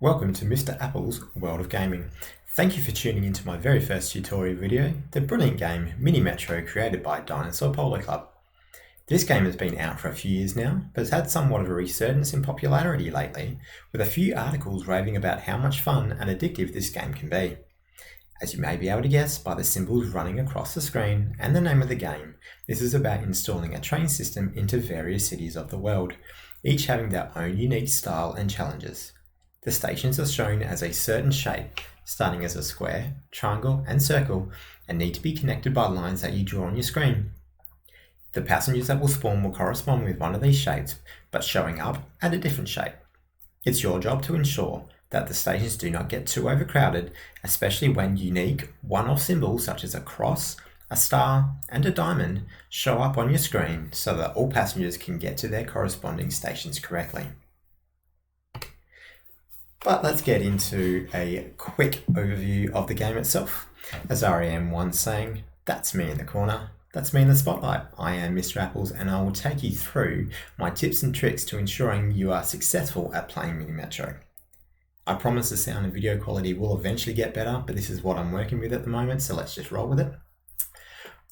Welcome to Mr. Apple's World of Gaming. Thank you for tuning into my very first tutorial video, the brilliant game Mini Metro created by Dinosaur Polo Club. This game has been out for a few years now, but has had somewhat of a resurgence in popularity lately, with a few articles raving about how much fun and addictive this game can be. As you may be able to guess by the symbols running across the screen and the name of the game, this is about installing a train system into various cities of the world, each having their own unique style and challenges. The stations are shown as a certain shape, starting as a square, triangle, and circle, and need to be connected by lines that you draw on your screen. The passengers that will spawn will correspond with one of these shapes, but showing up at a different shape. It's your job to ensure that the stations do not get too overcrowded, especially when unique one-off symbols such as a cross, a star, and a diamond show up on your screen so that all passengers can get to their corresponding stations correctly. But let's get into a quick overview of the game itself. As REM once saying, that's me in the corner, that's me in the spotlight. I am Mr. Apples and I will take you through my tips and tricks to ensuring you are successful at playing Mini Metro. I promise the sound and video quality will eventually get better, but this is what I'm working with at the moment, so let's just roll with it.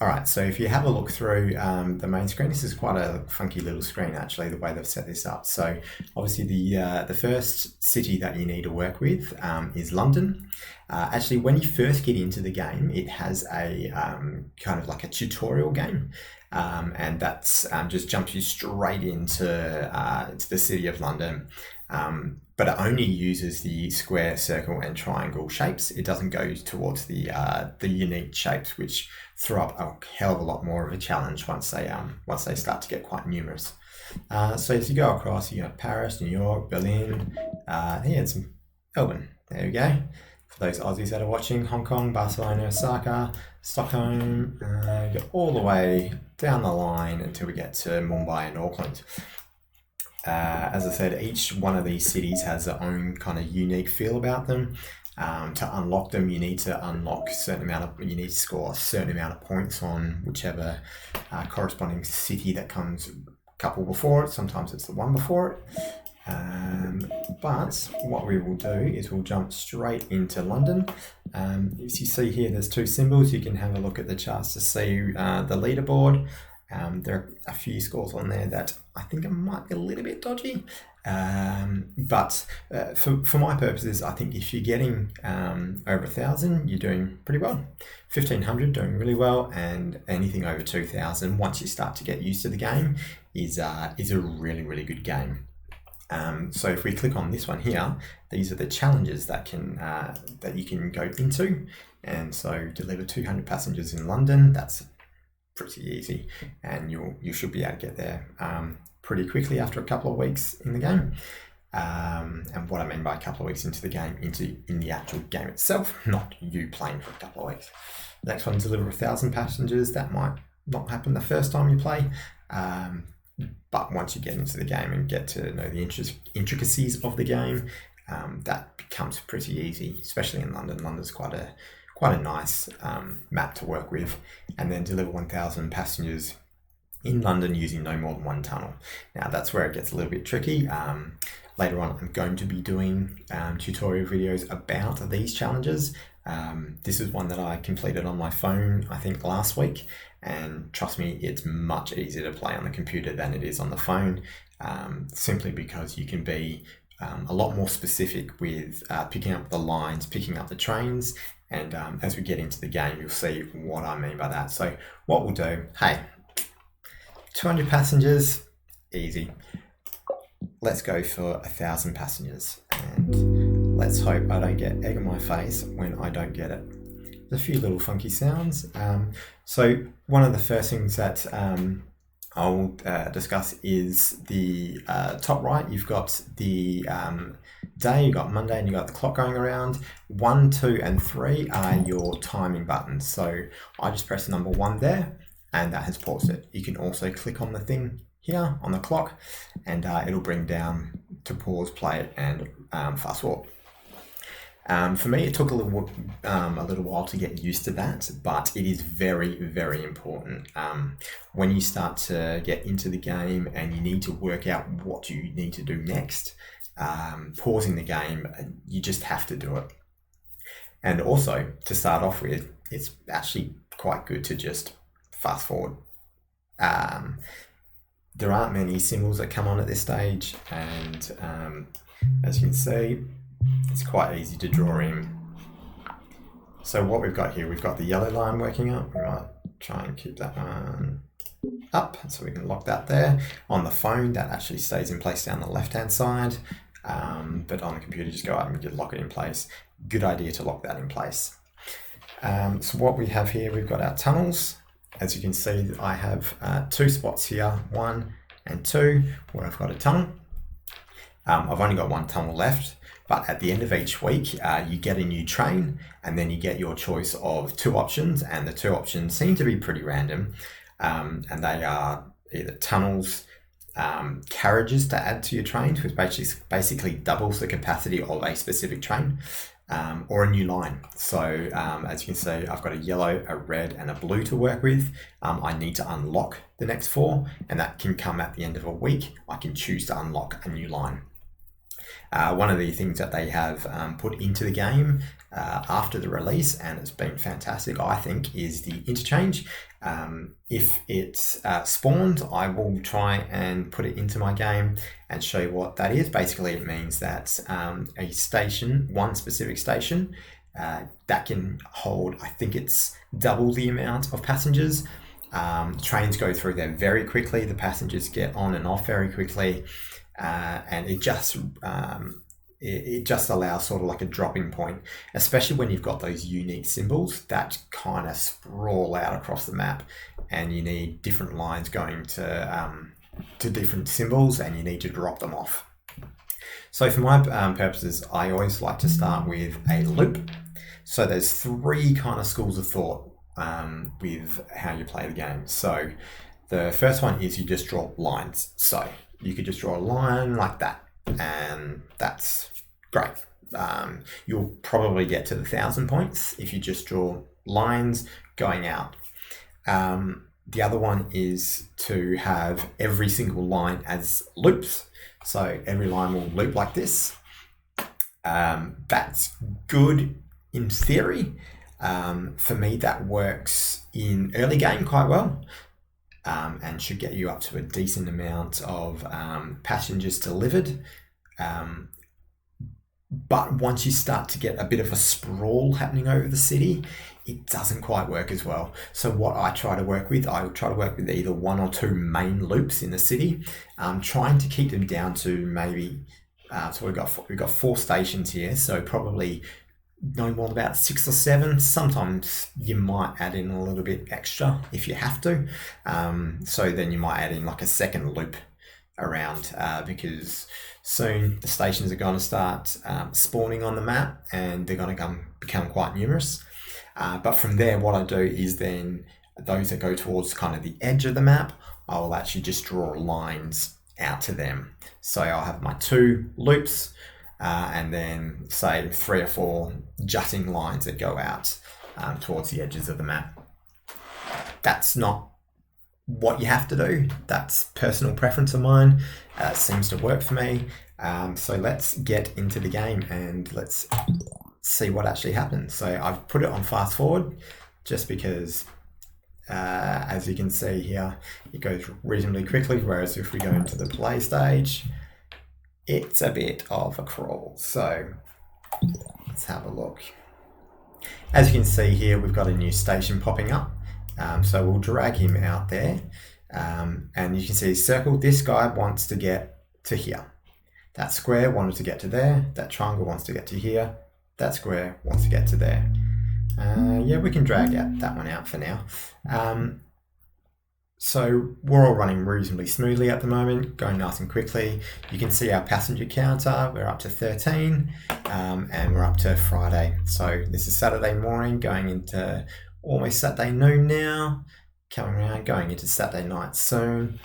Alright, so if you have a look through the main screen, this is quite a funky little screen actually, the way they've set this up. So obviously the first city that you need to work with is London. Actually, when you first get into the game, it has a kind of like a tutorial game. And that's just jumps you straight into the city of London. But it only uses the square, circle, and triangle shapes. It doesn't go towards the unique shapes, which throw up a hell of a lot more of a challenge once they start to get quite numerous. So as you go across, you got Paris, New York, Berlin. I think it's Melbourne. There we go. For those Aussies that are watching, Hong Kong, Barcelona, Osaka, Stockholm, go all the way down the line until we get to Mumbai and Auckland. As I said, each one of these cities has their own kind of unique feel about them. To unlock them, you need to you need to score a certain amount of points on whichever corresponding city that comes a couple before it. Sometimes it's the one before it. But what we will do is we'll jump straight into London. As you see here, there's two symbols. You can have a look at the charts to see the leaderboard. There are a few scores on there that I think it might be a little bit dodgy. But for my purposes, I think if you're getting over 1,000, you're doing pretty well. 1,500 doing really well, and anything over 2,000, once you start to get used to the game, is a really, really good game. So if we click on this one here, these are the challenges that you can go into. And so deliver 200 passengers in London, that's pretty easy, and you should be able to get there pretty quickly after a couple of weeks in the game. And what I mean by a couple of weeks into the game, in the actual game itself, not you playing for a couple of weeks. The next one, deliver 1,000 passengers. That might not happen the first time you play, but once you get into the game and get to know the intricacies of the game, that becomes pretty easy, especially in London. London's quite a nice map to work with. And then deliver 1,000 passengers in London using no more than one tunnel. Now that's where it gets a little bit tricky. Later on, I'm going to be doing tutorial videos about these challenges. This is one that I completed on my phone, I think last week. And trust me, it's much easier to play on the computer than it is on the phone, simply because you can be a lot more specific with picking up the lines, picking up the trains. And as we get into the game, you'll see what I mean by that. So what we'll do, hey, 200 passengers, easy. Let's go for 1,000 passengers. And let's hope I don't get egg on my face when I don't get it. There's a few little funky sounds. So one of the first things that I'll discuss is the top right. You've got the day, you've got Monday, and you've got the clock going around. 1, 2, and 3 are your timing buttons. So I just press number 1 there, and that has paused it. You can also click on the thing here on the clock, and it'll bring down to pause, play it, and fast forward. For me, it took a little while to get used to that, but it is very, very important. When you start to get into the game and you need to work out what you need to do next, pausing the game. You just have to do it. And also, to start off with, it's actually quite good to just fast forward. There aren't many symbols that come on at this stage, and as you can see, it's quite easy to draw in. So what we've got here, we've got the yellow line working up. We might try and keep that one up so we can lock that there. On the phone, that actually stays in place down the left-hand side, but on the computer, just go up and lock it in place. Good idea to lock that in place. So what we have here, we've got our tunnels. As you can see, I have 2 spots here, 1 and 2, where I've got a tunnel. I've only got 1 tunnel left, but at the end of each week, you get a new train, and then you get your choice of 2 options, and the 2 options seem to be pretty random, and they are either tunnels, carriages to add to your train, which basically doubles the capacity of a specific train, or a new line. So as you can see, I've got a yellow, a red and a blue to work with. I need to unlock the next 4, and that can come at the end of a week. I can choose to unlock a new line. One of the things that they have put into the game after the release, and it's been fantastic, I think, is the interchange. If it's spawned, I will try and put it into my game and show you what that is. Basically, it means that a station, one specific station, that can hold, I think it's double the amount of passengers. Trains go through there very quickly. The passengers get on and off very quickly. And it just allows sort of like a dropping point, especially when you've got those unique symbols that kind of sprawl out across the map, and you need different lines going to different symbols, and you need to drop them off. So for my purposes, I always like to start with a loop. So there's 3 kind of schools of thought with how you play the game. So the first one is you just draw lines. So you could just draw a line like that, and that's great. You'll probably get to the 1,000 points if you just draw lines going out. The other one is to have every single line as loops. So every line will loop like this. That's good in theory. For me, that works in early game quite well. And should get you up to a decent amount of passengers delivered. But once you start to get a bit of a sprawl happening over the city, it doesn't quite work as well. So what I try to work with, either 1 or 2 main loops in the city, trying to keep them down to maybe, so we've got 4 stations here, so probably no more than about 6 or 7. Sometimes you might add in a little bit extra if you have to. So then you might add in like a second loop around, because soon the stations are going to start spawning on the map, and they're going to become quite numerous. But from there, what I do is then those that go towards kind of the edge of the map, I will actually just draw lines out to them. So I'll have my 2 loops, and then say 3 or 4 jutting lines that go out towards the edges of the map. That's not what you have to do. That's personal preference of mine. It seems to work for me. So let's get into the game and let's see what actually happens. So I've put it on fast forward just because as you can see here, it goes reasonably quickly, whereas if we go into the play stage, it's a bit of a crawl. So let's have a look. As you can see here, we've got a new station popping up. So we'll drag him out there. And you can see circle, this guy wants to get to here. That square wanted to get to there. That triangle wants to get to here. That square wants to get to there. Yeah, we can drag that one out for now. So we're all running reasonably smoothly at the moment, going nice and quickly. You can see our passenger counter, we're up to 13, and we're up to Friday. So this is Saturday morning, going into almost Saturday noon now, coming around, going into Saturday night soon.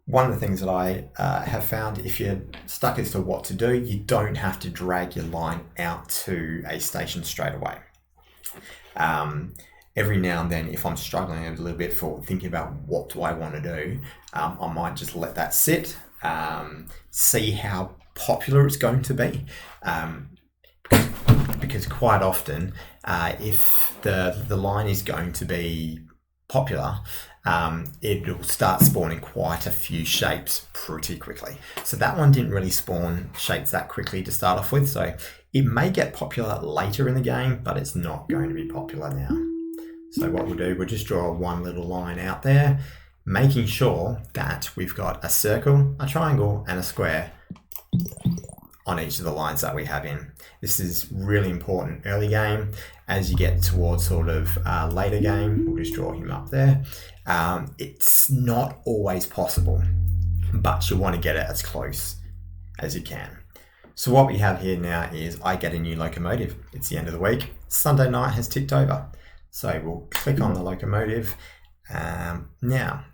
One of the things that I have found, if you're stuck as to what to do, you don't have to drag your line out to a station straight away. Every now and then, if I'm struggling a little bit for thinking about what do I want to do, I might just let that sit see how popular it's going to be. Because quite often, if the line is going to be popular, it'll start spawning quite a few shapes pretty quickly. So that one didn't really spawn shapes that quickly to start off with, so it may get popular later in the game, but it's not going to be popular now. So what we'll do, we'll just draw one little line out there, making sure that we've got a circle, a triangle, and a square on each of the lines that we have in. This is really important early game. As you get towards sort of later game, we'll just draw him up there. It's not always possible, but you want to get it as close as you can. So what we have here now is I get a new locomotive. It's the end of the week. Sunday night has ticked over. So we'll click on the locomotive. Now,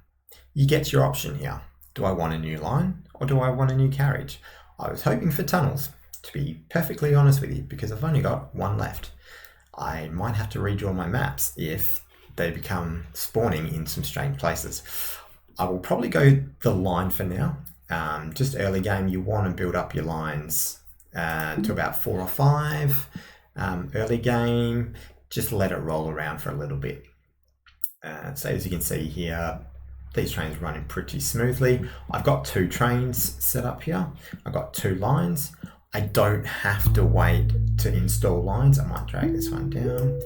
you get your option here. Do I want a new line or do I want a new carriage? I was hoping for tunnels, to be perfectly honest with you, because I've only got one left. I might have to redraw my maps if they become spawning in some strange places. I will probably go the line for now. Just early game, you want to build up your lines to about 4 or 5. Early game, just let it roll around for a little bit. So as you can see here, these trains are running pretty smoothly. I've got 2 trains set up here. I've got 2 lines. I don't have to wait to install lines. I might drag this one down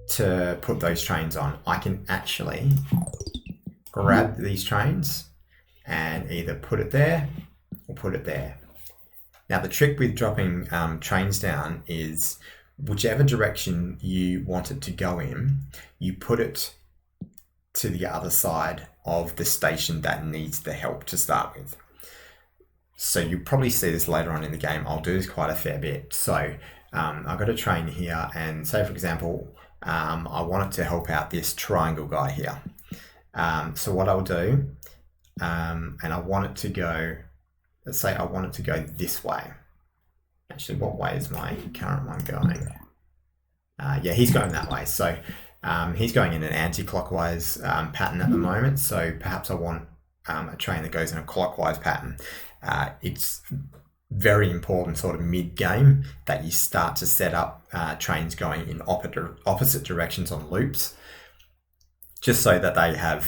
to put those trains on. I can actually grab these trains and either put it there or put it there. Now the trick with dropping trains down is whichever direction you want it to go in, you put it to the other side of the station that needs the help to start with. So you probably see this later on in the game. I'll do this quite a fair bit. So I've got a train here, and say for example, I want it to help out this triangle guy here. So what I'll do, and I want it to go, let's say I want it to go this way. Actually, what way is my current one going? Yeah, he's going that way. So he's going in an anti-clockwise pattern at the moment. So perhaps I want a train that goes in a clockwise pattern. It's very important sort of mid-game that you start to set up trains going in opposite directions on loops, just so that they have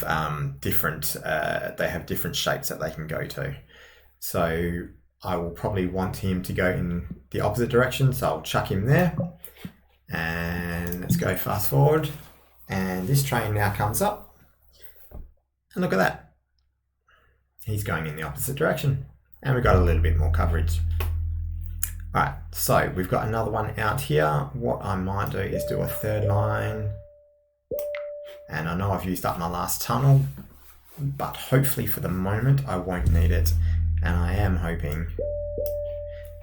different shapes that they can go to. So I will probably want him to go in the opposite direction, so I'll chuck him there. And let's go fast forward. And this train now comes up. And look at that. He's going in the opposite direction. And we've got a little bit more coverage. All right, so we've got another one out here. What I might do is do a 3rd line. And I know I've used up my last tunnel, but hopefully for the moment I won't need it. And I am hoping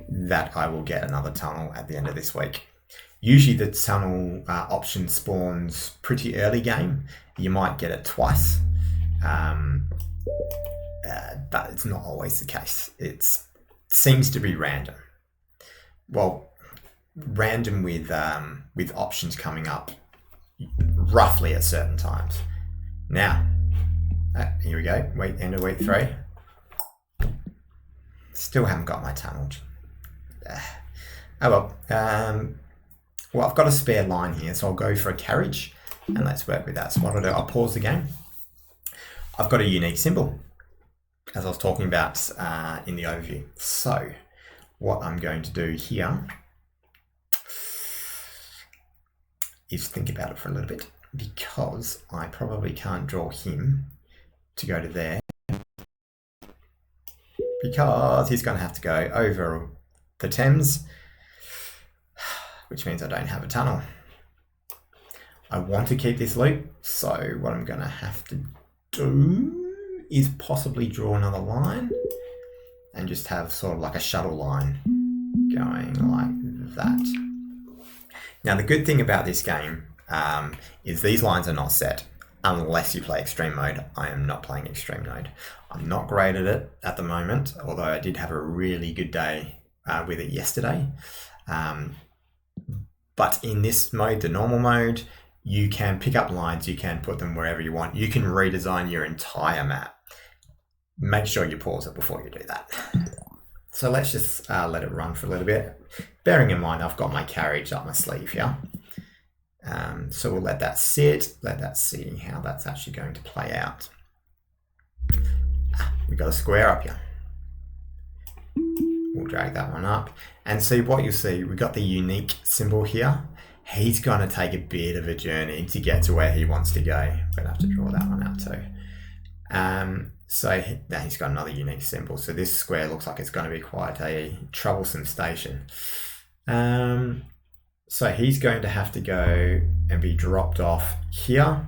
that I will get another tunnel at the end of this week. Usually the tunnel option spawns pretty early game. You might get it twice, but it's not always the case. It seems to be random. Well, random with options coming up roughly at certain times. Now, here we go. End of week 3. Still haven't got my tunnel. Oh well. Well, I've got a spare line here, so I'll go for a carriage, and let's work with that. So what I'll do, I'll pause the game. I've got a unique symbol, as I was talking about in the overview. So what I'm going to do here is think about it for a little bit, because I probably can't draw him to go to there, because he's going to have to go over the Thames, which means I don't have a tunnel. I want to keep this loop, so what I'm going to have to do is possibly draw another line and just have sort of like a shuttle line going like that. Now the good thing about this game is these lines are not set unless you play extreme mode. I am not playing extreme mode. I'm not great at it at the moment, although I did have a really good day with it yesterday. But in this mode, the normal mode, you can pick up lines, you can put them wherever you want. You can redesign your entire map. make sure you pause it before you do that. So let's just let it run for a little bit. Bearing in mind I've got my carriage up my sleeve here. So we'll let that sit, let that see how that's actually going to play out. We've got a square up here. We'll drag that one up and see what you'll see. We've got the unique symbol here. He's going to take a bit of a journey to get to where he wants to go. I'm going to have to draw that one out too. So now he's got another unique symbol. So this square looks like it's going to be quite a troublesome station. So he's going to have to go and be dropped off here.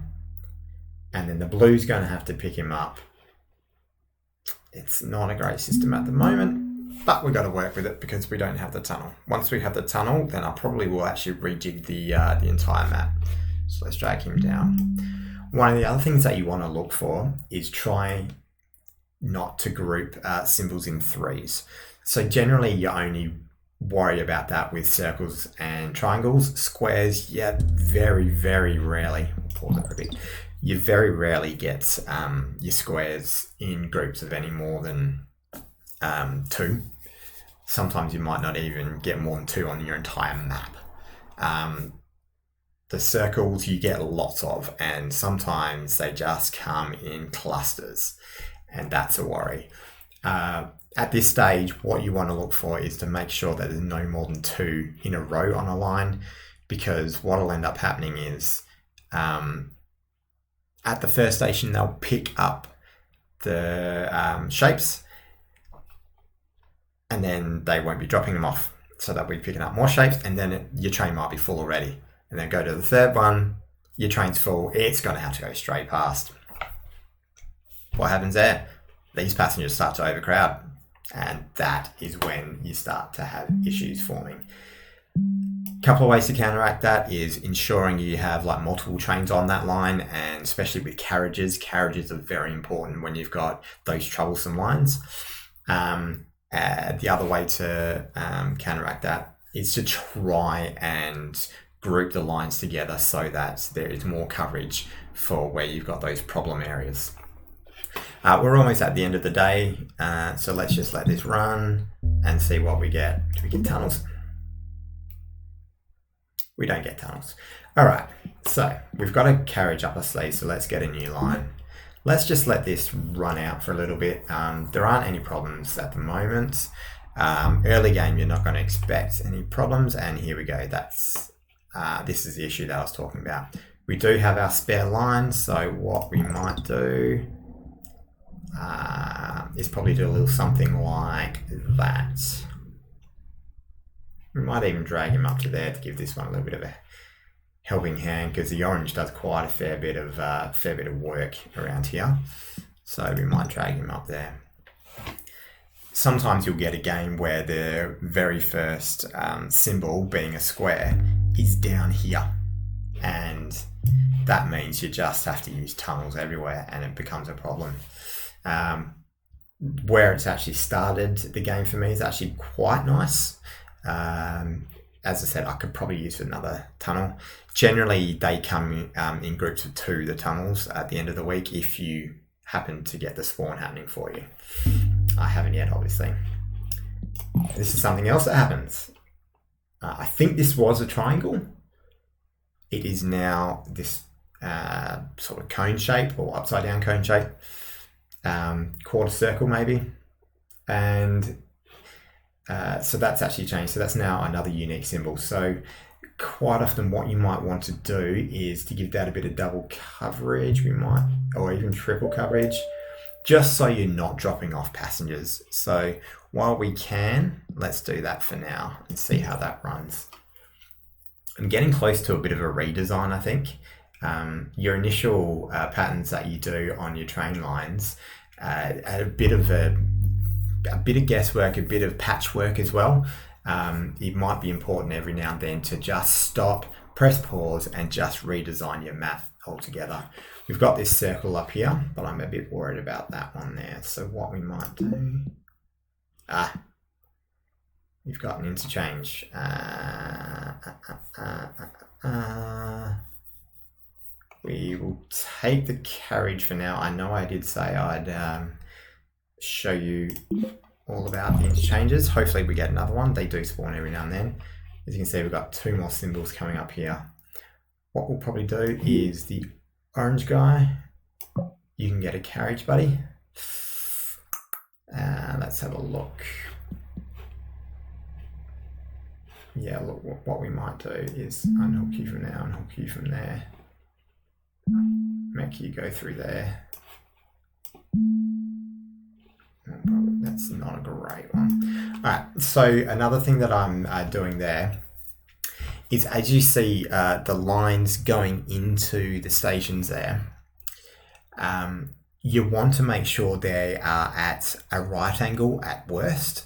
And then the blue's going to have to pick him up. It's not a great system at the moment, but we've got to work with it because we don't have the tunnel. Once we have the tunnel, then I probably will actually rejig the entire map. So let's drag him down. One of the other things that you want to look for is try not to group symbols in threes. So generally you only worry about that with circles and triangles. Squares, yeah, very, very rarely. We'll pause it for a bit. You very rarely get your squares in groups of any more than 2. Sometimes you might not even get more than 2 on your entire map. The circles you get lots of, and sometimes they just come in clusters, and that's a worry. At this stage, what you want to look for is to make sure that there's no more than 2 in a row on a line, because what will end up happening is at the first station, they'll pick up the shapes, and then they won't be dropping them off. So they'll be picking up more shapes, and then your train might be full already. And then go to the third one, your train's full, it's going to have to go straight past. What happens there? These passengers start to overcrowd, and that is when you start to have issues forming. A couple of ways to counteract that is ensuring you have like multiple trains on that line, and especially with carriages. Carriages are very important when you've got those troublesome lines. The other way to counteract that is to try and group the lines together so that there is more coverage for where you've got those problem areas. We're almost at the end of the day, so let's just let this run and see what we get. Do we get tunnels? We don't get tunnels. All right, so we've got a carriage up our sleeve, so let's get a new line. Let's just let this run out for a little bit. There aren't any problems at the moment. Early game, you're not going to expect any problems, and here we go. This is the issue that I was talking about. We do have our spare line, so what we might do is probably do a little something like that. We might even drag him up to there to give this one a little bit of a helping hand, because the orange does quite a fair bit of work around here. So we might drag him up there. Sometimes you'll get a game where the very first symbol, being a square, is down here, and that means you just have to use tunnels everywhere, and it becomes a problem. Where it's actually started the game for me is actually quite nice. As I said, I could probably use another tunnel. Generally, they come in groups of 2, the tunnels, at the end of the week, if you happen to get the spawn happening for you. I haven't yet, obviously. This is something else that happens. I think this was a triangle. It is now this sort of cone shape, or upside down cone shape. Quarter circle maybe. And so that's actually changed. So that's now another unique symbol. So quite often what you might want to do is to give that a bit of double coverage, or even triple coverage, just so you're not dropping off passengers. So while we can, let's do that for now and see how that runs. I'm getting close to a bit of a redesign, I think. Your initial patterns that you do on your train lines add a bit of guesswork, a bit of patchwork as well. It might be important every now and then to just stop, press pause, and just redesign your map altogether. We've got this circle up here, but I'm a bit worried about that one there. So what we might do, we've got an interchange. We will take the carriage for now. I know I did say I'd show you all about the interchanges. Hopefully we get another one. They do spawn every now and then. As you can see, we've got 2 more symbols coming up here. What we'll probably do is the orange guy. You can get a carriage, buddy. Let's have a look. Yeah, look, what we might do is unhook you from there, unhook you from there. Make you go through there. That's not a great one. All right, so another thing that I'm doing there is, as you see the lines going into the stations there, you want to make sure they are at a right angle at worst.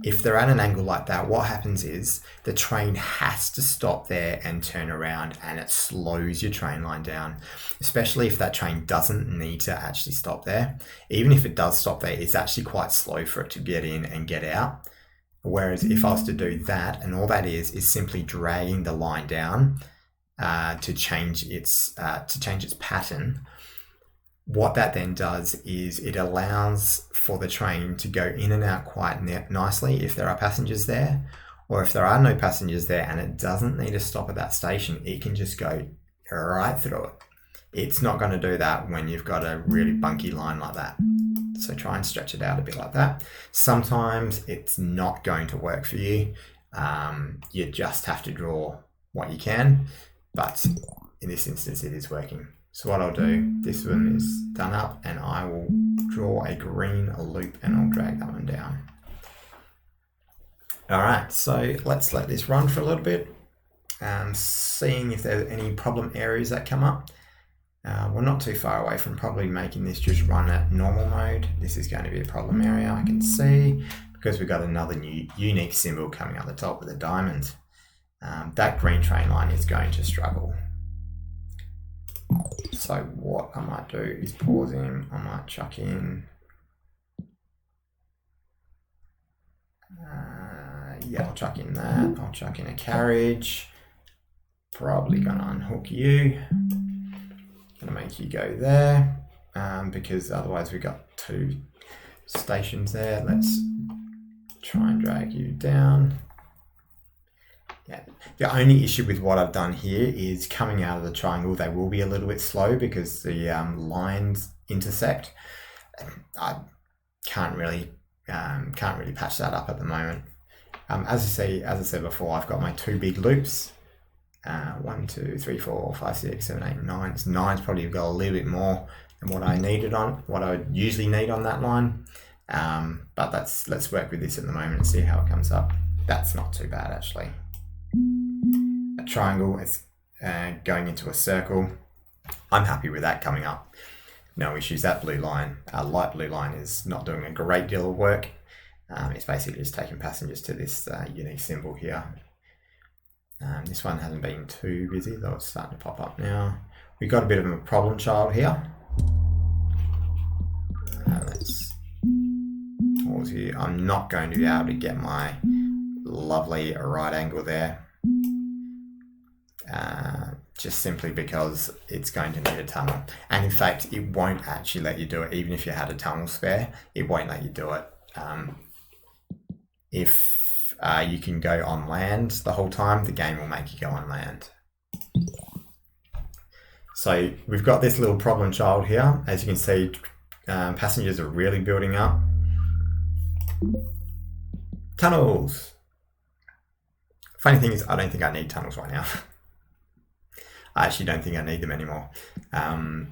If they're at an angle like that, what happens is the train has to stop there and turn around, and it slows your train line down, especially if that train doesn't need to actually stop there. Even if it does stop there, it's actually quite slow for it to get in and get out. Whereas if I was to do that, and all that is simply dragging the line down to change its pattern, what that then does is it allows for the train to go in and out quite nicely if there are passengers there, or if there are no passengers there and it doesn't need to stop at that station, it can just go right through it. It's not going to do that when you've got a really bunky line like that. So try and stretch it out a bit like that. Sometimes it's not going to work for you. You just have to draw what you can, but in this instance it is working. So what I'll do, this one is done up, and I will draw a green loop and I'll drag that one down. All right, so let's let this run for a little bit, seeing if there are any problem areas that come up. We're not too far away from probably making this just run at normal mode. This is going to be a problem area, I can see, because we've got another new unique symbol coming up the top with a diamond. That green train line is going to struggle. So what I might do is pause him. I might chuck in, yeah, I'll chuck in that. I'll chuck in a carriage. Probably gonna unhook you. Gonna make you go there, because otherwise we've got 2 stations there. Let's try and drag you down. Yeah. The only issue with what I've done here is coming out of the triangle, they will be a little bit slow because the lines intersect. I can't really patch that up at the moment. As I said before, I've got my 2 big loops. 1, 2, 3, 4, 5, 6, 7, 8, 9. This 9's probably got a little bit more than what I would usually need on that line. But let's work with this at the moment and see how it comes up. That's not too bad actually. A triangle is going into a circle. I'm happy with that coming up. No issues. That blue line, light blue line, is not doing a great deal of work. It's basically just taking passengers to this unique symbol here. This one hasn't been too busy, though it's starting to pop up now. We've got a bit of a problem child here. Let's pause here. I'm not going to be able to get my lovely right angle there. Just simply because it's going to need a tunnel. And in fact, it won't actually let you do it. Even if you had a tunnel spare, it won't let you do it. If you can go on land the whole time, the game will make you go on land. So we've got this little problem child here. As you can see, passengers are really building up. Tunnels. Funny thing is, I don't think I need tunnels right now. I actually don't think I need them anymore.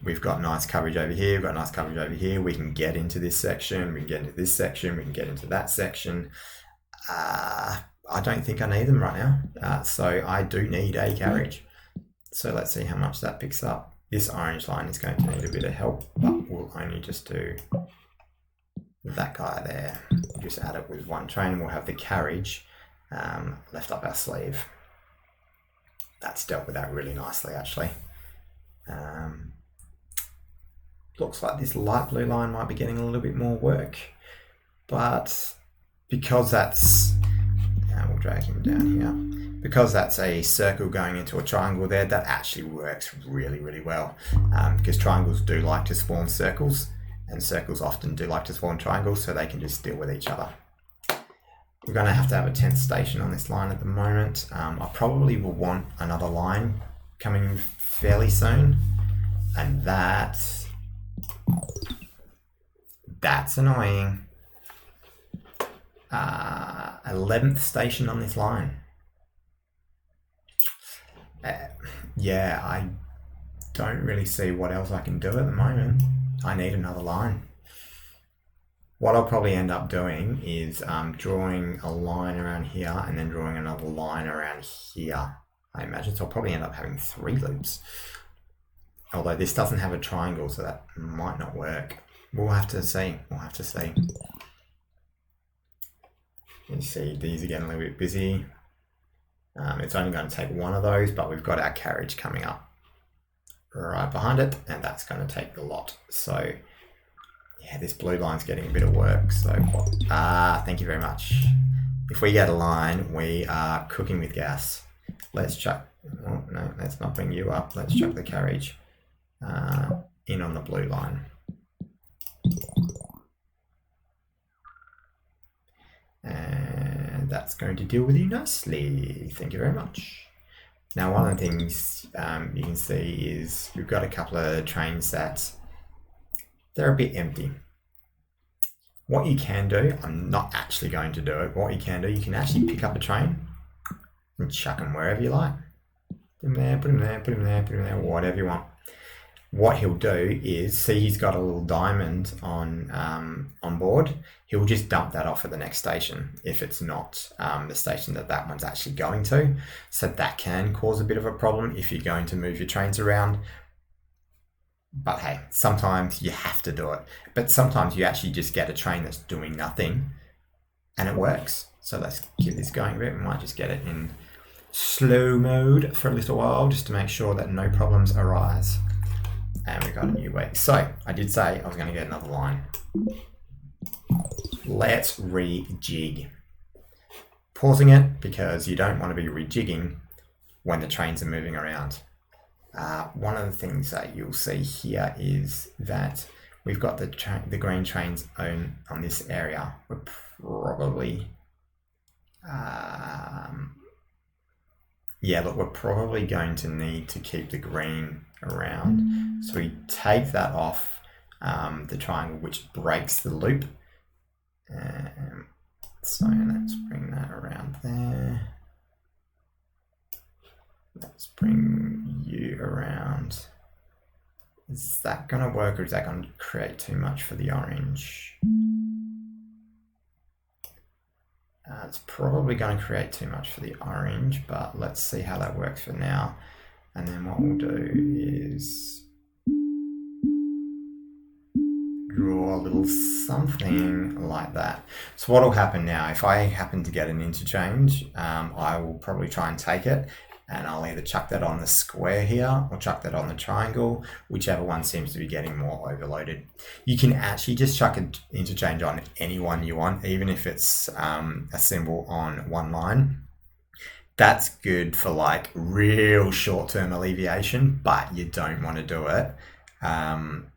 We've got nice coverage over here. We've got nice coverage over here. We can get into this section. We can get into this section. We can get into that section. I don't think I need them right now. So I do need a carriage. So let's see how much that picks up. This orange line is going to need a bit of help, but we'll only just do that guy there. Just add it with one train and we'll have the carriage left up our sleeve. That's dealt with that really nicely actually. Looks like this light blue line might be getting a little bit more work, but because that's, we'll drag him down here, because that's a circle going into a triangle there, that actually works really, really well, because triangles do like to spawn circles. and circles often do like to spawn triangles, so they can just deal with each other. We're going to have a 10th station on this line at the moment. I probably will want another line coming fairly soon, and that's annoying. 11th station on this line. Yeah, I don't really see what else I can do at the moment. I need another line. What I'll probably end up doing is drawing a line around here and then drawing another line around here, I imagine. So I'll probably end up having 3 loops. Although this doesn't have a triangle, so that might not work. We'll have to see. You see, these are getting a little bit busy. It's only going to take one of those, but we've got our carriage coming up right behind it, and that's going to take the lot. So yeah, this blue line's getting a bit of work. So thank you very much. If we get a line, we are cooking with gas. Let's chuck, oh no, let's not bring you up. Let's chuck the carriage in on the blue line. And that's going to deal with you nicely. Thank you very much. Now, one of the things you can see is we've got a couple of trains that they're a bit empty. What you can do, I'm not actually going to do it, what you can do, you can actually pick up a train and chuck them wherever you like. Put them there, put them there, put them there, put them there, whatever you want. What he'll do is, see he's got a little diamond on board, he'll just dump that off at the next station if it's not the station that one's actually going to. So that can cause a bit of a problem if you're going to move your trains around. But hey, sometimes you have to do it. But sometimes you actually just get a train that's doing nothing and it works. So let's keep this going a bit. We might just get it in slow mode for a little while just to make sure that no problems arise. And we got a new way. So I did say I was going to get another line. Let's rejig. Pausing it because you don't want to be rejigging when the trains are moving around. One of the things that you'll see here is that we've got the green trains on this area. We're probably we're probably going to need to keep the green around. So we take that off the triangle, which breaks the loop. So let's bring that around there. Let's bring you around. Is that going to work, or is that going to create too much for the orange? It's probably going to create too much for the orange, but let's see how that works for now. And then what we'll do is draw a little something like that. So what will happen now, if I happen to get an interchange, I will probably try and take it, and I'll either chuck that on the square here or chuck that on the triangle, whichever one seems to be getting more overloaded. You can actually just chuck an interchange on any one you want, even if it's a symbol on one line. That's good for like real short-term alleviation, but you don't want to do it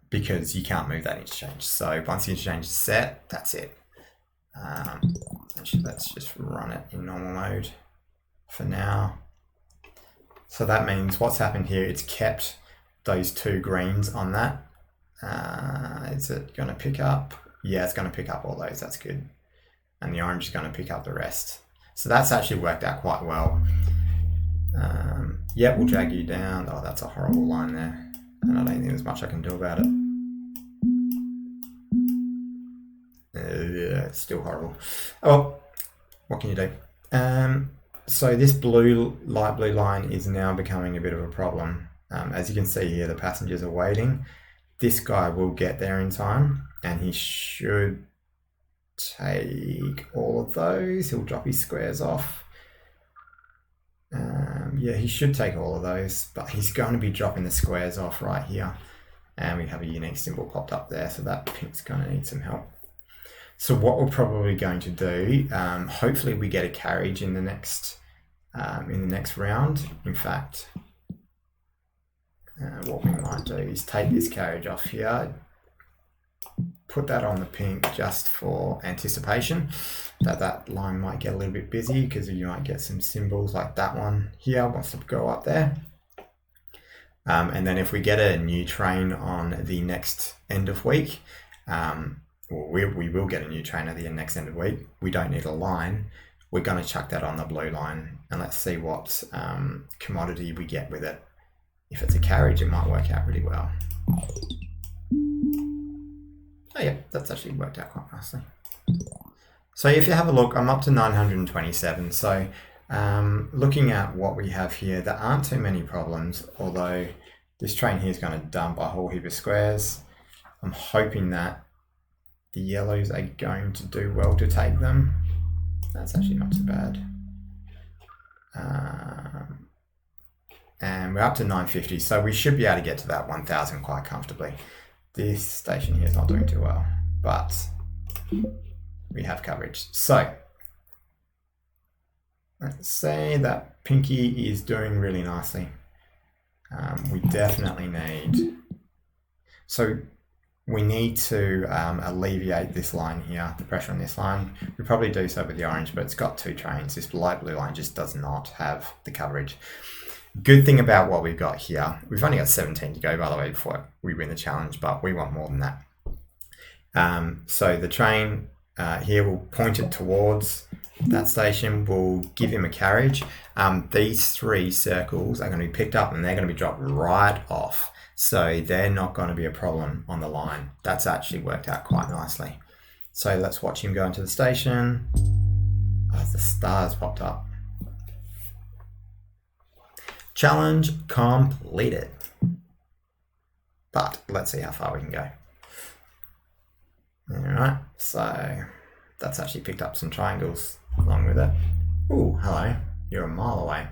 because you can't move that interchange. So once the interchange is set, that's it. Actually, let's just run it in normal mode for now. So that means what's happened here, it's kept those 2 greens on that. Is it going to pick up? Yeah, it's going to pick up all those. That's good. And the orange is going to pick up the rest. So that's actually worked out quite well. Yeah, we'll drag you down. Oh, that's a horrible line there. And I don't think there's much I can do about it. Yeah, it's still horrible. Oh, what can you do? So this light blue line is now becoming a bit of a problem. As you can see here, the passengers are waiting. This guy will get there in time, and he should take all of those. He'll drop his squares off. Yeah, he should take all of those, but he's going to be dropping the squares off right here. And we have a unique symbol popped up there, so that pink's going to need some help. So what we're probably going to do, hopefully we get a carriage in the next round. In fact, what we might do is take this carriage off here, put that on the pink just for anticipation that line might get a little bit busy, because you might get some symbols like that one here wants to go up there. And then if we get a new train on the next end of week, we will get a new train at the next end of week. We don't need a line. We're going to chuck that on the blue line, and let's see what commodity we get with it. If it's a carriage, it might work out really well. Oh yeah, that's actually worked out quite nicely. So if you have a look, I'm up to 927. So looking at what we have here, there aren't too many problems, although this train here is going to dump a whole heap of squares. I'm hoping that the yellows are going to do well to take them. That's actually not too bad. And we're up to 950, so we should be able to get to that 1000 quite comfortably. This station here is not doing too well, but we have coverage. So let's say that Pinky is doing really nicely. We definitely need, so we need to alleviate this line here, the pressure on this line. We probably do so with the orange, but it's got two trains. This light blue line just does not have the coverage. Good thing about what we've got here, we've only got 17 to go, by the way, before we win the challenge, but we want more than that. So the train here will point it towards that station, will give him a carriage. These three circles are going to be picked up and they're going to be dropped right off. So they're not going to be a problem on the line. That's actually worked out quite nicely. So let's watch him go into the station. Oh, the stars popped up. Challenge completed. But let's see how far we can go. Alright, so that's actually picked up some triangles along with it. Oh, hello. You're a mile away.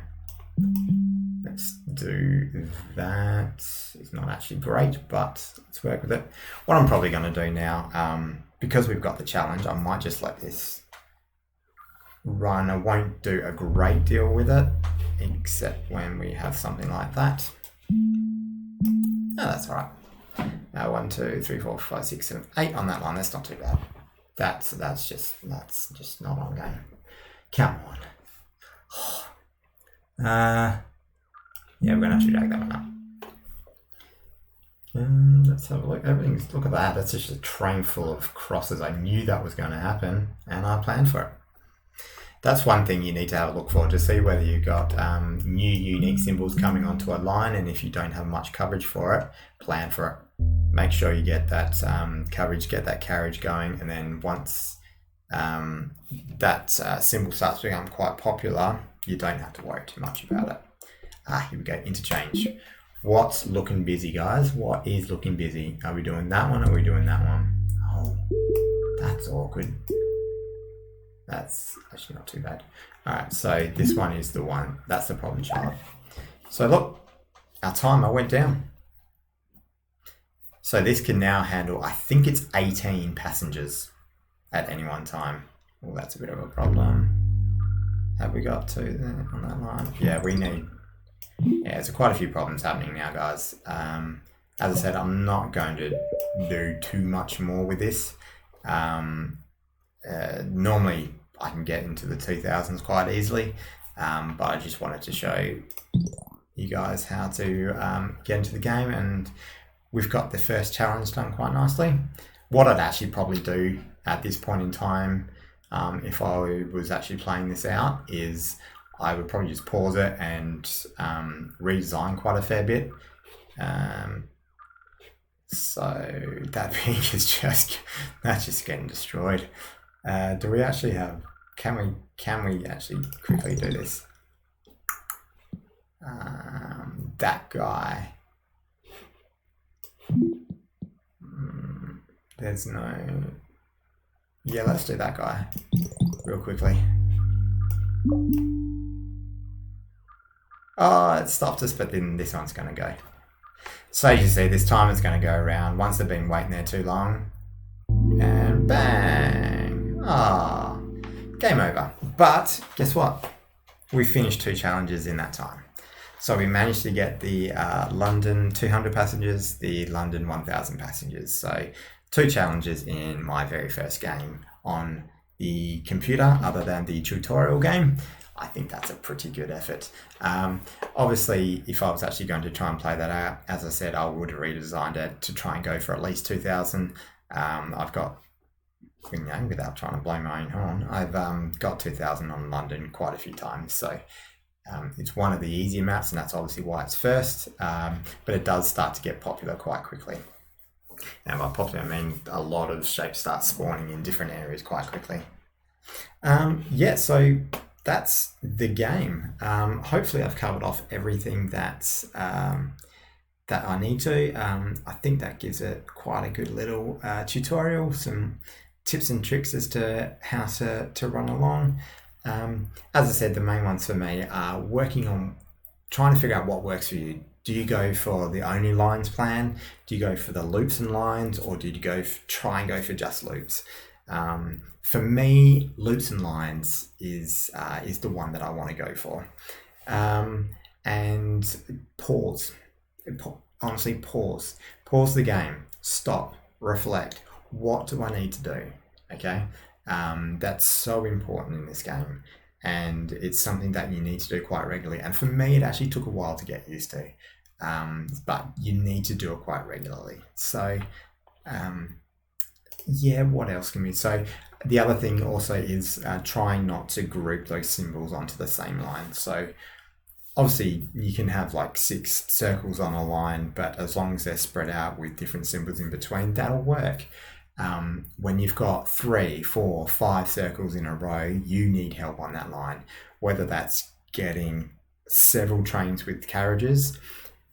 Let's do that. It's not actually great, but let's work with it. What I'm probably going to do now, because we've got the challenge, I might just let this run. I won't do a great deal with it, except when we have something like that. Oh, that's all right. 1, 2, 3, 4, 5, 6, 7, 8 on that line. That's not too bad. That's just not on game. Come on. Yeah, we're gonna have to drag that one up. Let's have a look. Look at that. That's just a train full of crosses. I knew that was going to happen, and I planned for it. That's one thing you need to have a look for, to see whether you've got new unique symbols coming onto a line, and if you don't have much coverage for it, plan for it. Make sure you get that coverage, get that carriage going, and then once that symbol starts to become quite popular, you don't have to worry too much about it. Here we go, interchange. What's looking busy, guys? What is looking busy? Are we doing that one or are we doing that one? Oh, that's awkward. That's actually not too bad. All right, so this one is the one. That's the problem child. So look, our timer went down. So this can now handle, I think it's 18 passengers at any one time. Well, that's a bit of a problem. Have we got two there on that line? Yeah, we need, there's quite a few problems happening now, guys. As I said, I'm not going to do too much more with this. Normally I can get into the 2000s quite easily, but I just wanted to show you guys how to get into the game, and we've got the first challenge done quite nicely. What I'd actually probably do at this point in time, if I was actually playing this out, is I would probably just pause it and redesign quite a fair bit. So that thing is that's just getting destroyed. Do we actually have, can we actually quickly do this? That guy, there's no, yeah, let's do that guy real quickly. Oh, it stopped us, but then this one's going to go. So as you see, this time it's going to go around once they've been waiting there too long, and bang. Ah, game over. But guess what? We finished 2 challenges in that time. So we managed to get the London 200 passengers, the London 1000 passengers. So 2 challenges in my very first game on the computer, other than the tutorial game. I think that's a pretty good effort. Obviously, if I was actually going to try and play that out, as I said, I would have redesigned it to try and go for at least 2,000. I've got, without trying to blow my own horn, I've got 2,000 on London quite a few times. So it's one of the easier maps, and that's obviously why it's first. But it does start to get popular quite quickly. Now, by popular, I mean a lot of shapes start spawning in different areas quite quickly. So that's the game. Hopefully I've covered off everything that I need to. I think that gives it quite a good little tutorial, some tips and tricks as to how to run along. As I said, the main ones for me are working on trying to figure out what works for you. Do you go for the only lines plan? Do you go for the loops and lines, or do you try and go for just loops? For me, loops and lines is the one that I want to go for. And pause. Honestly, pause the game, stop, reflect. What do I need to do? Okay. That's so important in this game, and it's something that you need to do quite regularly. And for me, it actually took a while to get used to, but you need to do it quite regularly. So, what else can we? So the other thing also is trying not to group those symbols onto the same line. So obviously you can have like 6 circles on a line, but as long as they're spread out with different symbols in between, that'll work. When you've got 3, 4, 5 circles in a row, you need help on that line, whether that's getting several trains with carriages,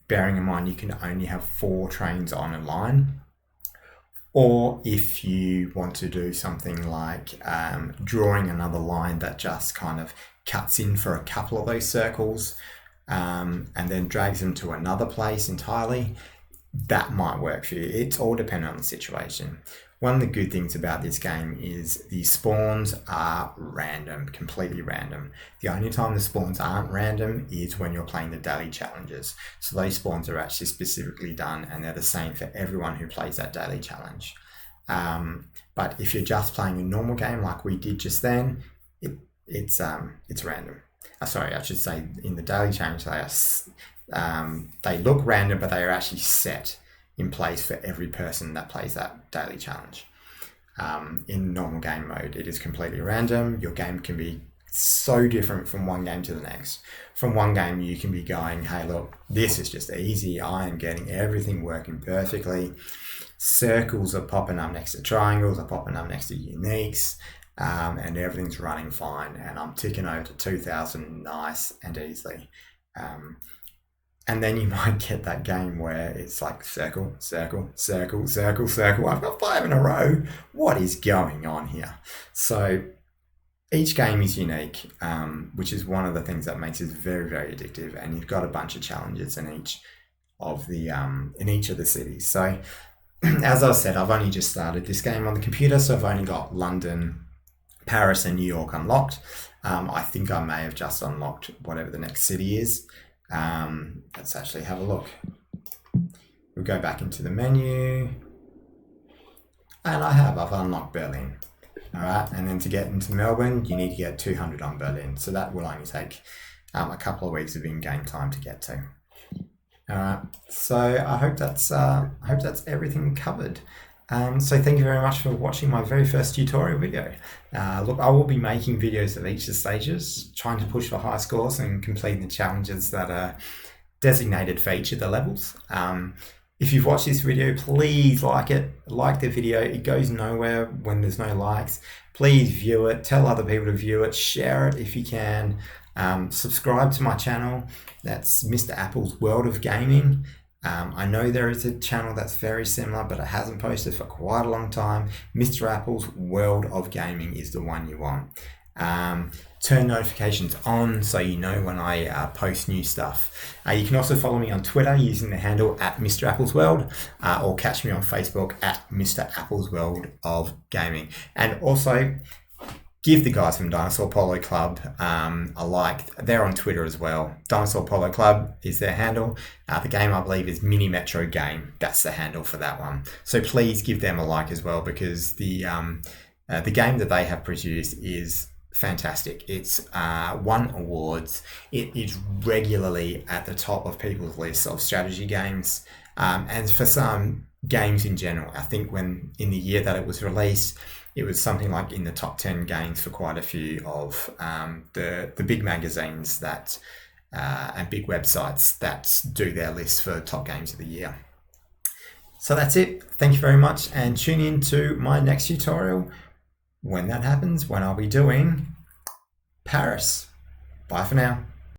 bearing in mind you can only have 4 trains on a line, or if you want to do something like drawing another line that just kind of cuts in for a couple of those circles and then drags them to another place entirely, that might work for you. It's all dependent on the situation. One of the good things about this game is the spawns are random, completely random. The only time the spawns aren't random is when you're playing the daily challenges. So those spawns are actually specifically done, and they're the same for everyone who plays that daily challenge. But if you're just playing a normal game like we did just then, it's random. Sorry, I should say in the daily challenge they look random, but they are actually set in place for every person that plays that daily challenge. In normal game mode, it is completely random. Your game can be so different from one game to the next. From one game, you can be going, hey, look, this is just easy. I am getting everything working perfectly. Circles are popping up next to triangles, are popping up next to uniques, and everything's running fine. And I'm ticking over to 2,000 nice and easily. And then you might get that game where it's like circle, circle, circle, circle, circle. I've got 5 in a row. What is going on here? So each game is unique, which is one of the things that makes it very, very addictive. And you've got a bunch of challenges in each of the cities. So as I said, I've only just started this game on the computer, so I've only got London, Paris, and New York unlocked. I think I may have just unlocked whatever the next city is. Let's actually have a look. We'll go back into the menu, and I've unlocked Berlin. All right, and then to get into Melbourne, you need to get 200 on Berlin. So that will only take a couple of weeks of in-game time to get to. All right, so I hope that's everything covered. So thank you very much for watching my very first tutorial video. Look, I will be making videos of each of the stages, trying to push for high scores and completing the challenges that are designated for each of the levels. If you've watched this video, please like it. Like the video. It goes nowhere when there's no likes. Please view it. Tell other people to view it. Share it if you can. Subscribe to my channel. That's Mr. Apple's World of Gaming. I know there is a channel that's very similar, but it hasn't posted for quite a long time. Mr. Apple's World of Gaming is the one you want. Turn notifications on so you know when I post new stuff. You can also follow me on Twitter using the handle @Mr. Apple's World, or catch me on Facebook @Mr. Apple's World of Gaming. And also, give the guys from Dinosaur Polo Club a like. They're on Twitter as well. Dinosaur Polo Club is their handle. The game, I believe, is Mini Metro Game. That's the handle for that one. So please give them a like as well, because the game that they have produced is fantastic. It's won awards. It is regularly at the top of people's lists of strategy games. And for some games in general, I think when in the year that it was released, it was something like in the top 10 games for quite a few of the big magazines that and big websites that do their lists for top games of the year. So that's it. Thank you very much, and tune in to my next tutorial when that happens, when I'll be doing Paris. Bye for now.